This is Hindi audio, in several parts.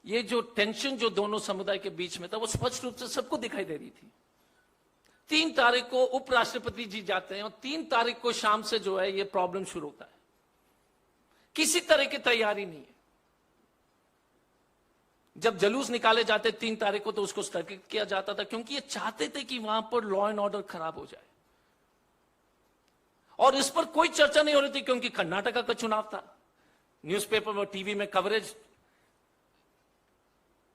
ये जो टेंशन जो दोनों समुदाय के बीच में था वो स्पष्ट रूप से सबको दिखाई दे रही थी। 3 तारीख को उपराष्ट्रपति जी जाते हैं और 3 तारीख को शाम से जो है ये प्रॉब्लम शुरू होता है। किसी तरह की तैयारी नहीं है। जब जुलूस निकाले जाते 3 तारीख को तो उसको स्थगित किया जाता था, क्योंकि ये चाहते थे कि वहां पर लॉ एंड ऑर्डर खराब हो जाए। और इस पर कोई चर्चा नहीं हो रही थी, क्योंकि कर्नाटका का चुनाव था। न्यूज़पेपर और टीवी में कवरेज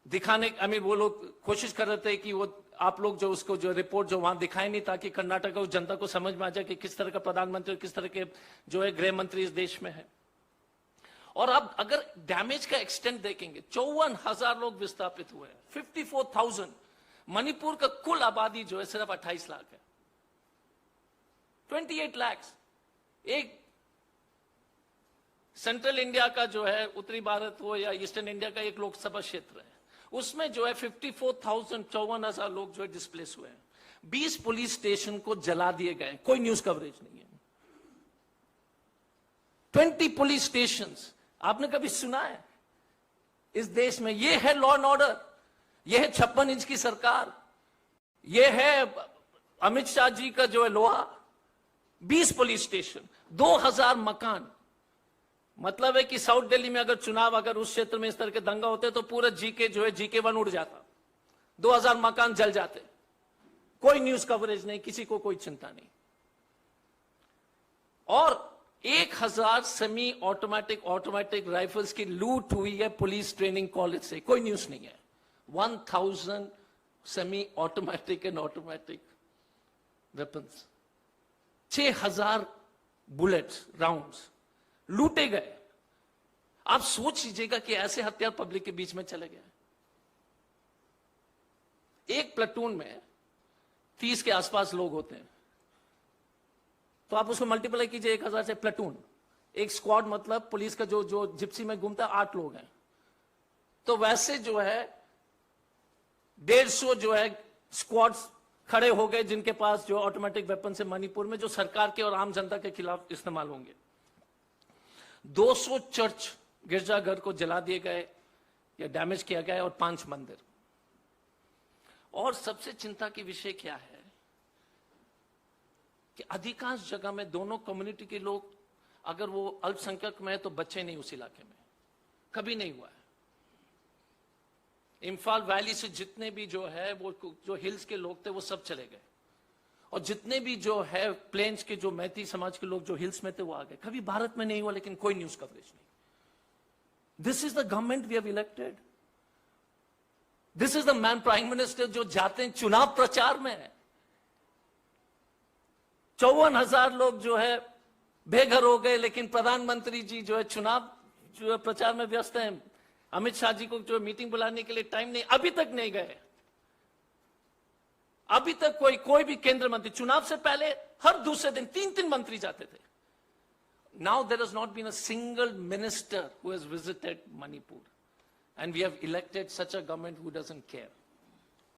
दिखाने, वो लोग कोशिश कर रहे थे कि वो आप लोग जो उसको जो रिपोर्ट जो वहां दिखाए नहीं, ताकि कर्नाटक उस जनता को समझ में आ जाए कि किस तरह का प्रधानमंत्री, किस तरह के जो है गृह मंत्री इस देश में है। और अब अगर डैमेज का एक्सटेंट देखेंगे, 54,000 लोग विस्थापित हुए हैं, 54,000। मणिपुर का कुल आबादी जो है सिर्फ 28 लाख है, 28 लाख। एक सेंट्रल इंडिया का जो है, उत्तरी भारत हो या ईस्टर्न इंडिया का एक लोकसभा क्षेत्र है, उसमें जो है 54,000 लोग जो है डिस्प्लेस हुए हैं। 20 पुलिस स्टेशन को जला दिए गए, कोई न्यूज कवरेज नहीं है। 20 पुलिस स्टेशन, आपने कभी सुना है इस देश में? ये है लॉ एंड ऑर्डर, ये है 56 इंच की सरकार, ये है अमित शाह जी का जो है लोहा। 20 पुलिस स्टेशन, 2000 मकान। मतलब है कि साउथ दिल्ली में अगर चुनाव, अगर उस क्षेत्र में इस तरह के दंगा होते तो पूरा जीके जो है GK1 उड़ जाता, 2000 मकान जल जाते। कोई न्यूज कवरेज नहीं, किसी को कोई चिंता नहीं। और 1000 सेमी ऑटोमेटिक राइफल्स की लूट हुई है पुलिस ट्रेनिंग कॉलेज से, कोई न्यूज नहीं है। 1000 semi automatic and automatic weapons, 6000 bullets rounds लूटे गए। आप सोच लीजिएगा कि ऐसे हथियार पब्लिक के बीच में चले गए। एक प्लेटून में 30 के आसपास लोग होते हैं, तो आप उसको मल्टीप्लाई कीजिए 1000 से। प्लेटून, एक स्क्वाड, मतलब पुलिस का जो जिप्सी में घूमता है 8 लोग हैं, तो वैसे जो है 150 जो है स्क्वाड्स खड़े हो गए, जिनके पास जो ऑटोमेटिक वेपन से मणिपुर में जो सरकार के और आम जनता के खिलाफ इस्तेमाल होंगे। 200 चर्च गिरजाघर को जला दिए गए या डैमेज किया गया, और 5 मंदिर। और सबसे चिंता की विषय क्या है कि अधिकांश जगह में दोनों कम्युनिटी के लोग, अगर वो अल्पसंख्यक में है तो बच्चे नहीं उस इलाके में, कभी नहीं हुआ है। इम्फाल वैली से जितने भी जो है वो जो हिल्स के लोग थे वो सब चले गए, और जितने भी जो है प्लेन्स के जो मैती समाज के लोग जो हिल्स में थे वो आ गए। कभी भारत में नहीं हुआ, लेकिन कोई न्यूज कवरेज नहीं। This is the government we have elected. This is the man prime minister जो जाते हैं चुनाव प्रचार में। 54,000 लोग जो है बेघर हो गए, लेकिन प्रधानमंत्री जी जो है चुनाव जो है प्रचार में व्यस्त हैं। अमित शाह जी को जो मीटिंग बुलाने के लिए टाइम नहीं, अभी तक नहीं गए। अभी तक कोई भी केंद्र मंत्री, चुनाव से पहले हर दूसरे दिन 3-3 मंत्री जाते थे। Now there has not been a single minister who has visited Manipur, and we have elected such a government who doesn't care.